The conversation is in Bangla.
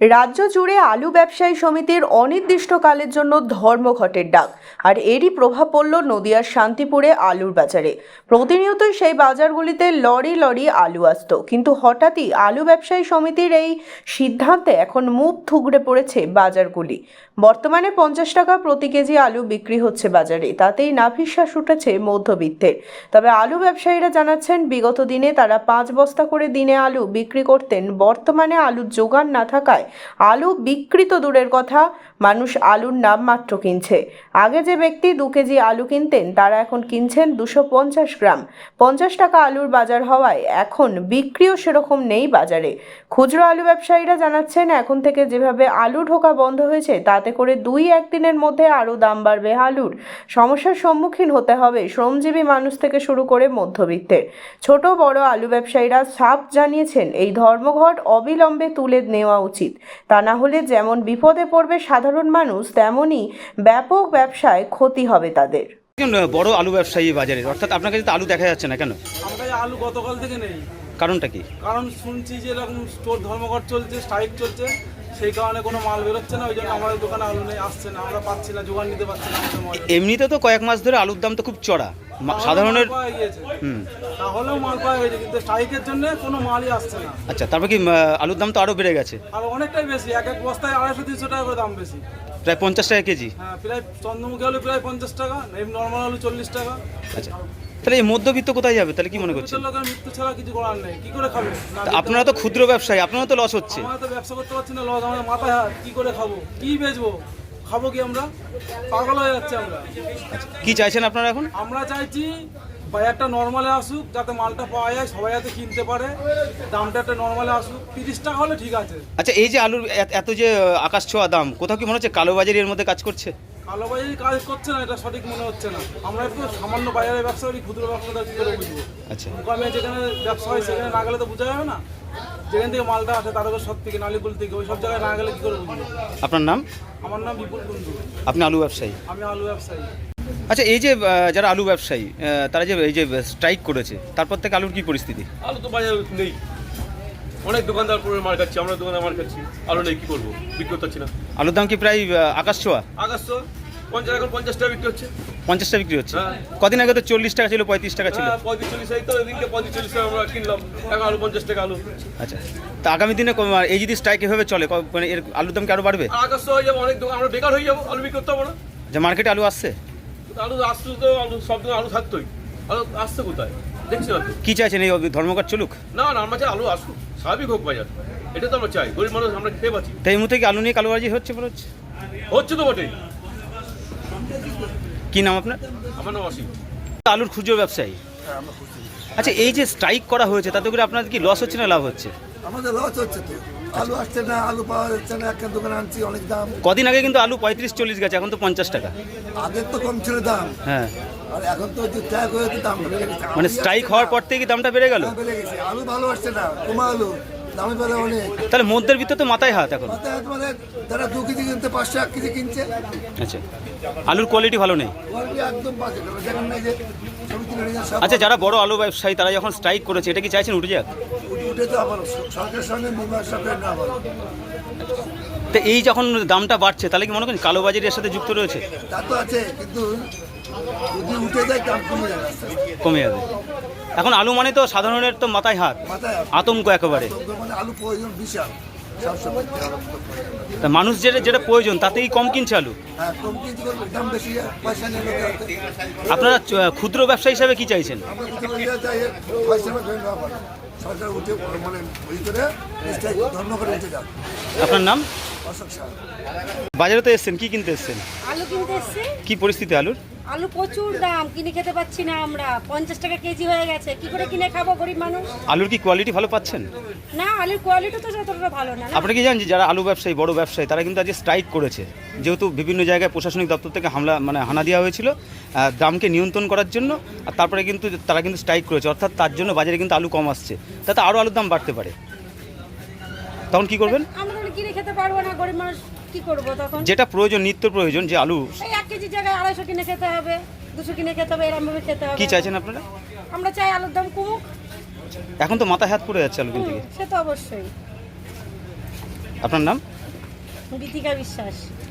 রাজ্য জুড়ে আলু ব্যবসায়ী সমিতির অনির্দিষ্টকালের জন্য ধর্মঘটের ডাক। আর এরই প্রভাব পড়ল নদিয়ার শান্তিপুরে আলুর বাজারে। প্রতিনিয়তই সেই বাজারগুলিতে লরি লরি আলু আসতো, কিন্তু হঠাৎই আলু ব্যবসায়ী সমিতির এই সিদ্ধান্তে এখন মুখ থুবড়ে পড়েছে বাজারগুলি। বর্তমানে 50 টাকা প্রতি কেজি আলু বিক্রি হচ্ছে বাজারে, তাতেই নাভিশ্বাস উঠেছে মধ্যবিত্তের। তবে আলু ব্যবসায়ীরা জানাচ্ছেন, বিগত দিনে তারা 5 বস্তা করে দিনে আলু বিক্রি করতেন। বর্তমানে আলুর জোগান না থাকায় আলু বিক্রি তো দূরের কথা, মানুষ আলুর নামমাত্র কিনছে। আগে যে ব্যক্তি 2 কেজি আলু কিনতেন, তারা এখন কিনছেন 250 গ্রাম। 50 টাকা আলুর বাজার হওয়ায় এখন বিক্রিও সেরকম নেই বাজারে। খুচরো আলু ব্যবসায়ীরা জানাচ্ছেন, এখন থেকে যেভাবে আলু ঢোকা বন্ধ হয়েছে, তাতে করে 2-1 দিনের মধ্যে আরও দাম বাড়বে আলুর। সমস্যার সম্মুখীন হতে হবে শ্রমজীবী মানুষ থেকে শুরু করে মধ্যবিত্তের। ছোট বড় আলু ব্যবসায়ীরা সাফ জানিয়েছেন, এই ধর্মঘট অবিলম্বে তুলে নেওয়া উচিত। তা না হলে যেমন বিপদে পড়বে সাধারণ মানুষ, তেমনই ব্যাপক ব্যবসায় ক্ষতি হবে তাদের। বড় আলু ব্যবসায়ী বাজারে, অর্থাৎ আপনার কাছে তো আলু দেখা যাচ্ছে না কেন? আমার কাছে আলু গতকাল থেকে নেই। কারণটা কি? কারণ শুনছি যে এরকম স্টোর ধর্মঘট চলছে, স্ট্রাইক চলছে, সেই কারণে কোনো মাল বেরোচ্ছে না। ওই জন্য আমাদের দোকানে আলু নেই, আসছে না, আমরা পাচ্ছি না, জোগান নিতে পারছি না। এমনিতে তো কয়েক মাস ধরে আলুর দাম তো খুব চড়া সাধারণের। তাহলেও মাল পাওয়া গেছে, কিন্তু স্ট্রাইকের জন্য কোনো মালই আসছে না। আচ্ছা, তারপর কি আলুর দাম তো আরো বেড়ে গেছে? আর অনেকটাই বেশি, এক এক বস্তায় 250-300 টাকা করে দাম বেশি। প্রায় 50 টাকা কেজি। হ্যাঁ, প্রায় চন্দ্রমুখী আলু প্রায় 50 টাকা, এমনি নর্মাল আলু 40 টাকা। আচ্ছা, তাহলে এই মধ্যবিত্ত কোথায় যাবে? তাহলে কি মনে করছেন? লোকের মৃত্যু ছাড়া কিছু করার নেই, কি করে খাবে? আপনারা তো ক্ষুদ্র ব্যবসায়ী, আপনারা তো লস হচ্ছে। আমরা তো ব্যবসা করতে পারছি না, লস আমাদের মাথায় হাত। কি করে খাবো, কি বেচবো, খাবো কি? আমরা পাগল হয়ে যাচ্ছে। আমরা কি চাইছেন আপনারা এখন? আমরা চাইছি বাজারটা নর্মালে আসুক, যাতে মালটা পাওয়া যায়, সবাই যাতে কিনতে পারে, দামটা একটা নর্মালে আসুক। 30 টাকা হলে ঠিক আছে। আচ্ছা, এই যে আলুর এত যে আকাশ ছোঁয়া দাম, কোথাও কি মনে হচ্ছে কালোবাজারি এর মধ্যে কাজ করছে? কালোবাজারি কাজ করছে না, এটা সঠিক মনে হচ্ছে না। আমরা একটু সামান্য বাজারে ব্যবসা করি, ক্ষুদ্র ব্যবসাটা কি করে বুঝবো? আচ্ছা, দোকানে যেখানে ব্যবসা হয় সেখানে না গেলে তো বোঝা যাবে না। যেখান থেকে মালটা আসে তারপর সব থেকে নালিগুল থেকে, ওই সব জায়গায় না গেলে কি করে বুঝবো? আপনার নাম? আমার নাম বিপুল কুন্ডু। আপনি আলু ব্যবসায়ী? আমি আলু ব্যবসায়ী। আচ্ছা, এই যে যারা আলু ব্যবসায়ী, তারা যে এই যে স্ট্রাইক করেছে, তারপর থেকে আলুর কি পরিস্থিতি? আলু তো বাজার নেই, অনেক দোকানদার পুরো মার খাচ্ছি, আমরা দোকানে মার খাচ্ছি, আলু নেই, কি করবো? বিক্রি করতে পারছি না। আলুর দাম কি প্রায় আকাশ ছোঁয়া? আকাশ তো 50, এখন 50 টাকা বিক্রি হচ্ছে। 50 টাকা বিক্রি হচ্ছে? হ্যাঁ। কদিন আগে তো 40 টাকা ছিল, 35 টাকা ছিল। 35-40, এই তো এদিনকে 35-40 টাকা আমরা কিনলাম, এখন আলু 50 টাকা আলু। আচ্ছা, তা আগামী দিনে এই যদি স্ট্রাইক এভাবে চলে, মানে এর আলুর দাম কি আরো বাড়বে? আর আকাশ তো হয়ে যাবো, অনেক দোকান আমরা বেকার হয়ে যাবো, আলু বিক্রি করতে পারবো না। যে মার্কেটে আলু আসছে, আলু আসতো তো, আলু সব দোকান আলু থাকতোই, আলু আসছে কোথায় দেখছি না তো। কি চাইছেন, এই ধর্মঘট চলুক? না না, আমরা চাই আলু আসুক, স্বাভাবিক হোক বাজার, এটা তো আমরা চাই। গরিব মানুষ আমরা খেয়ে পাচ্ছি। তাই এই মুহূর্তে কি আলু নিয়ে কালোবাজি হচ্ছে মনে হচ্ছে? হচ্ছে তো বটেই। কি নাম আপনার? আমার নাম অসীম। আলুর খুচরো ব্যবসায়ী। আচ্ছা, এই যে স্ট্রাইক করা হয়েছে, তাতে করে আপনাদের কি লস হচ্ছে না লাভ হচ্ছে? আমাদের লস হচ্ছে তো, আলু আসছে না, আলু পাওয়া যাচ্ছে না। একটা দোকানে আনছি, অনেক দাম। কদিন আগে কিন্তু আলু 35-40 গেছে, এখন তো 50 টাকা। আগের তো কম ছিল দাম, হ্যাঁ, আর এখন তো যে ট্যাগ হয়েছে দামটা বেড়ে গেছে। মানে স্ট্রাইক হওয়ার পর থেকে কি দামটা বেড়ে গেল? দাম বেড়ে গেছে, আলু ভালো আসছে না, কমা আলু দামে পেলে অনেক। তাহলে মধ্যের ভিতরে তো মাথায় হাত এখন। মাথায় হাত মানে যারা 2 কেজি কিনতে 500-1 কেজি কিনছে। আচ্ছা, আলুর কোয়ালিটি ভালো নেই। কোয়ালিটি একদম বাজে, দেখেন না এই যে সমিতি ম্যানেজার সব আচ্ছা, যারা বড় আলু ব্যবসায়ী তারা যখন স্ট্রাইক করেছে, এটা কি চাইছেন উঠে যাক? উঠে তো আবার সরকারের সঙ্গে বিমার সরকার না বলো। তো এই যখন দামটা বাড়ছে, তাহলে কি মনে করেন কালোবাজারি এর সাথে যুক্ত রয়েছে? তা তো আছে, কিন্তু যদি উঠে যায় দাম কমে যাবে আস্তে আস্তে। কমে যাবে। এখন আলু মানে তো সাধারণের তো মাথায় হাত, মাথায় হাত। আতঙ্ক একেবারে। মানে আলু প্রয়োজন বিশাল সবসময়। তা মানুষ যেটা প্রয়োজন তাতেই কম কিনছে আলু। হ্যাঁ, কম কেজি করবে, দাম বেশি, পয়সা নেই লোকের হাতে। আপনারা ক্ষুদ্র ব্যবসা হিসাবে কি চাইছেন? আমরা কিছু বলতে চাই, পয়সা ধরে নেওয়া ভালো। সরকার উঠে মানে ভিতরে ধর্ম করে উঠে যাক। আপনার নাম? অশোক শাহ। বাজারে তো এসছেন, কি কিনতে এসছেন? আলু কিনতে এসছি। কি পরিস্থিতি আলুর? আলু প্রচুর দাম, কিনে খেতে পাচ্ছি না আমরা। 50 টাকা কেজি হয়ে গেছে, কি করে কিনে খাবো গরিব মানুষ? আলুর কি কোয়ালিটি ভালো পাচ্ছেন? না, আলুর কোয়ালিটি তো যতটা ভালো না। আপনি কি জানেন যে যারা আলু ব্যবসায়ী, বড় ব্যবসায়ী, তারা কিন্তু আজকে স্ট্রাইক করেছে, যেহেতু বিভিন্ন জায়গায় প্রশাসনিক দপ্তর থেকে হানা দেওয়া হয়েছিল দামকে নিয়ন্ত্রণ করার জন্য। আর তারপরে কিন্তু তারা কিন্তু স্ট্রাইক করেছে, অর্থাৎ তার জন্য বাজারে কিন্তু আলু কম আসছে, তাতে আরও আলুর দাম বাড়তে পারে। তখন কি করবেন? আমরা কিনে খেতে পারবো না, গরিব মানুষ কি করবো তখন? যেটা প্রয়োজন, নিত্য প্রয়োজন, যে আলু এই 1 কেজি জায়গায় 250 কিনে খেতে হবে, 200 কিনে খেতে হবে, এরকম ভাবে খেতে হবে। কি চাইছেন আপনারা? আমরা চাই আলুর দাম কমুক। এখন তো মাথায় হাত পড়ে যাচ্ছে আলু কিনতে গিয়ে। সে তো অবশ্যই। আপনার নাম? গীতিকা বিশ্বাস।